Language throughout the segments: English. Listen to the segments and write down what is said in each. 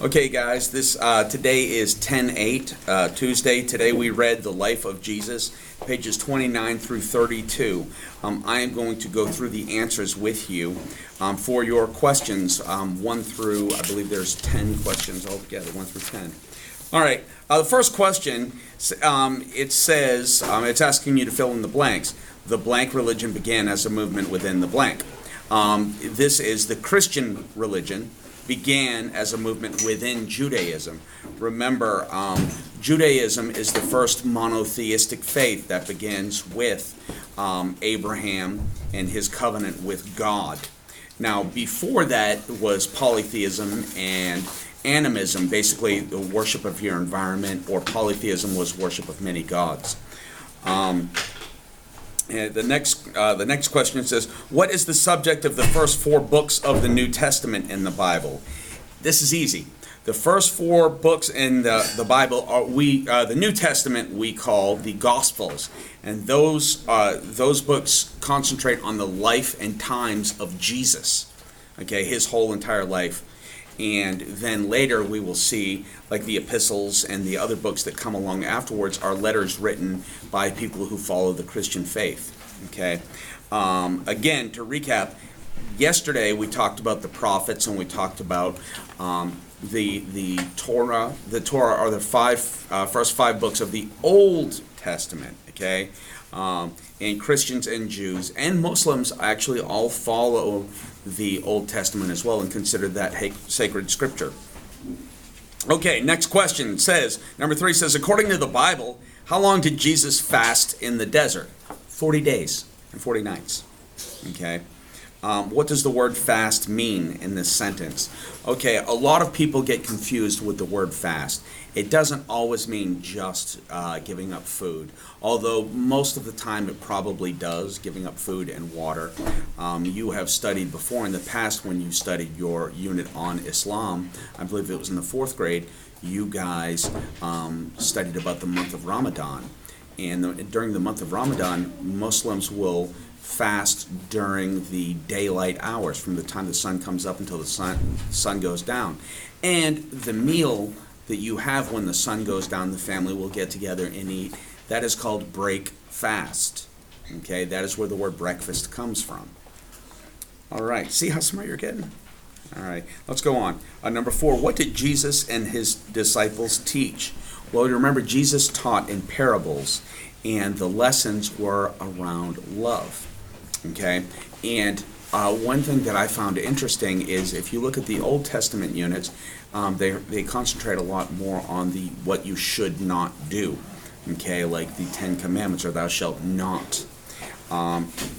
Okay, guys, this today is 10/8, Tuesday. Today we read The Life of Jesus, pages 29 through 32. I am going to go through the answers with you for your questions, 1 through, I believe there's 10 questions altogether, 1 through 10. All right, the first question, it says, it's asking you to fill in the blanks. The blank religion began as a movement within the blank. This is the Christian religion. Began as a movement within Judaism. Remember, Judaism is the first monotheistic faith that begins with Abraham and his covenant with God. Now, before that was polytheism and animism, basically the worship of your environment, or polytheism was worship of many gods. The next question says, what is the subject of the first 4 books of the New Testament in the Bible? This is easy. The first 4 books in the Bible are the New Testament we call the Gospels, and those books concentrate on the life and times of Jesus. Okay, his whole entire life. And then later we will see, like the epistles and the other books that come along afterwards, are letters written by people who follow the Christian faith. Okay. Again, to recap, yesterday we talked about the prophets and we talked about the Torah. The Torah are the first 5 books of the Old Testament. Okay. And Christians and Jews and Muslims actually all follow the Old Testament as well and consider that sacred scripture. Okay, next question says, number 3 says, according to the Bible, how long did Jesus fast in the desert? 40 days and 40 nights. Okay. What does the word fast mean in this sentence? Okay, a lot of people get confused with the word fast. It doesn't always mean just giving up food, although most of the time it probably does, giving up food and water. You have studied before in the past when you studied your unit on Islam, I believe it was in the 4th grade, you guys studied about the month of Ramadan. And during the month of Ramadan, Muslims will fast during the daylight hours, from the time the sun comes up until the sun goes down. And the meal that you have when the sun goes down, the family will get together and eat. That is called break fast. Okay, that is where the word breakfast comes from. All right, see how smart you're getting? All right, let's go on. Number 4, what did Jesus and his disciples teach? Well, you remember Jesus taught in parables, and the lessons were around love. Okay, and one thing that I found interesting is if you look at the Old Testament units, they concentrate a lot more on the what you should not do. Okay, like the 10 Commandments, or thou shalt not.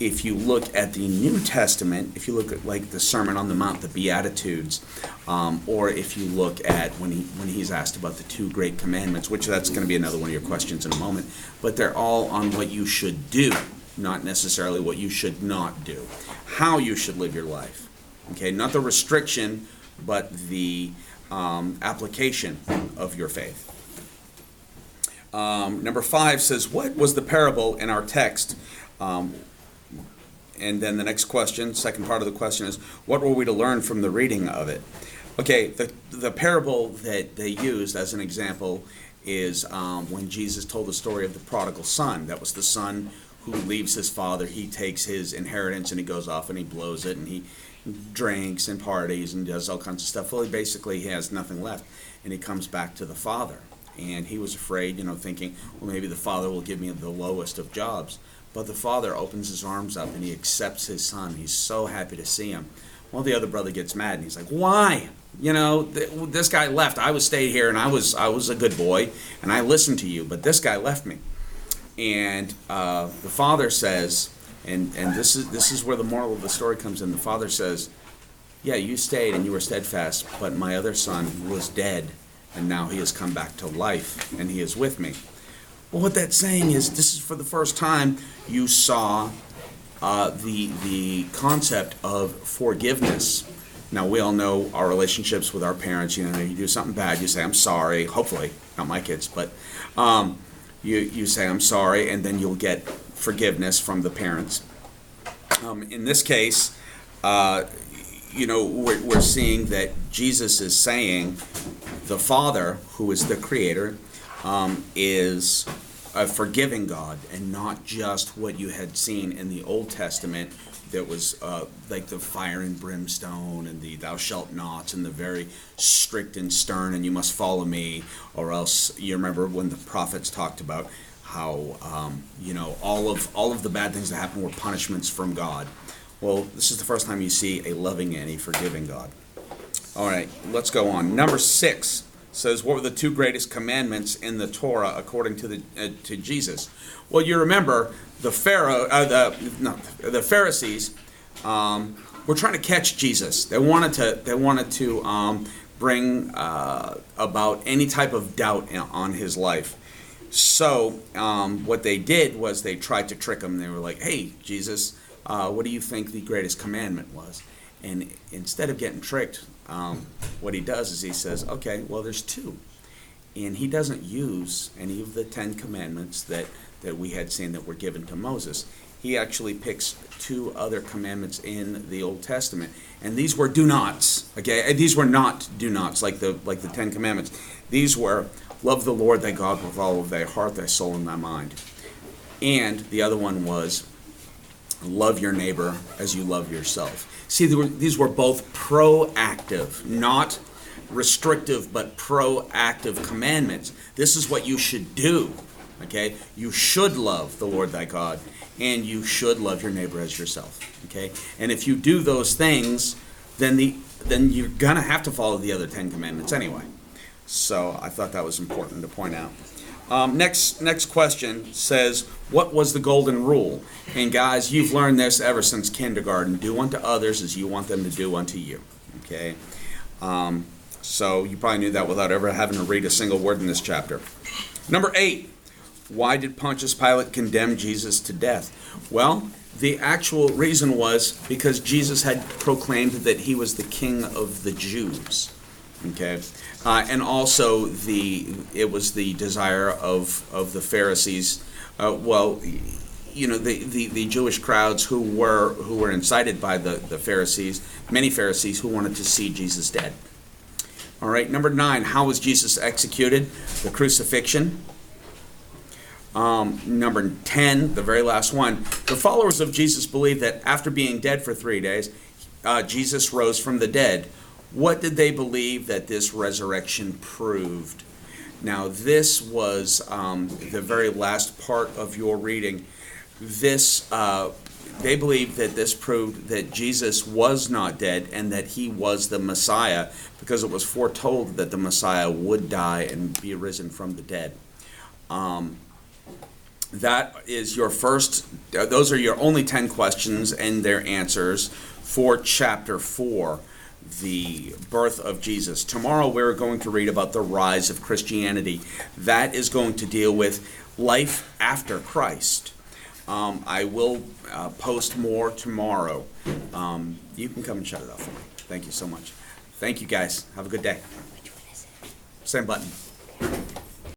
If you look at the New Testament, if you look at like the Sermon on the Mount, the Beatitudes, or if you look at when he's asked about the 2 great commandments, which that's going to be another one of your questions in a moment, but they're all on what you should do, not necessarily what you should not do, how you should live your life. Okay, not the restriction, but the application of your faith. Number 5 says, what was the parable in our text? And then the next question, second part of the question is, what were we to learn from the reading of it? Okay, the parable that they used as an example is when Jesus told the story of the prodigal son. That was the son who leaves his father. He takes his inheritance and he goes off and he blows it and he drinks and parties and does all kinds of stuff. Well, he has nothing left, and he comes back to the father. And he was afraid, thinking, well, maybe the father will give me the lowest of jobs. But the father opens his arms up and he accepts his son. He's so happy to see him. Well, the other brother gets mad and he's like, why? This guy left. I was stayed here and I was a good boy and I listened to you, but this guy left me. And the father says, and this is where the moral of the story comes in. The father says, yeah, you stayed and you were steadfast, but my other son was dead and now he has come back to life and he is with me. Well, what that's saying is this is for the first time you saw the concept of forgiveness. Now, we all know our relationships with our parents. You do something bad, you say, I'm sorry. Hopefully, not my kids, but you say, I'm sorry, and then you'll get forgiveness from the parents. In this case, we're seeing that Jesus is saying the Father, who is the Creator, is a forgiving God, and not just what you had seen in the Old Testament that was like the fire and brimstone and the thou shalt nots and the very strict and stern and you must follow me, or else. You remember when the prophets talked about how all of the bad things that happened were punishments from God. Well, this is the first time you see a loving and a forgiving God. All right, let's go on. Number 6 says, what were the 2 greatest commandments in the Torah according to Jesus? Well, you remember the Pharisees were trying to catch Jesus. They wanted to bring about any type of doubt on his life. So what they did was they tried to trick him. They were like, hey, Jesus, what do you think the greatest commandment was? And instead of getting tricked, what he does is he says, okay, well, there's 2. And he doesn't use any of the 10 commandments that we had seen that were given to Moses. He actually picks 2 other commandments in the Old Testament. And these were do nots, okay? These were not do nots like the 10 commandments. These were love the Lord thy God with all of thy heart, thy soul, and thy mind. And the other one was love your neighbor as you love yourself. See, these were both proactive, not restrictive, but proactive commandments. This is what you should do, okay? You should love the Lord thy God, and you should love your neighbor as yourself, okay? And if you do those things, then you're going to have to follow the other 10 commandments anyway. So I thought that was important to point out. Next question says, what was the golden rule? And guys, you've learned this ever since kindergarten. Do unto others as you want them to do unto you. Okay? So you probably knew that without ever having to read a single word in this chapter. Number 8, why did Pontius Pilate condemn Jesus to death? Well, the actual reason was because Jesus had proclaimed that he was the king of the Jews. Okay, and also it was the desire of the Pharisees. The Jewish crowds who were incited by the Pharisees, many Pharisees who wanted to see Jesus dead. All right, number 9, how was Jesus executed? The crucifixion. Number 10, the very last one, the followers of Jesus believed that after being dead for 3 days, Jesus rose from the dead. What did they believe that this resurrection proved? Now, this was the very last part of your reading. They believed that this proved that Jesus was not dead and that he was the Messiah, because it was foretold that the Messiah would die and be risen from the dead. That is your first, those are your only 10 questions and their answers for chapter 4. The birth of Jesus. Tomorrow we're going to read about the rise of Christianity. That is going to deal with life after Christ. I will post more tomorrow. You can come and shut it off for me. Thank you so much. Thank you guys. Have a good day. Same button.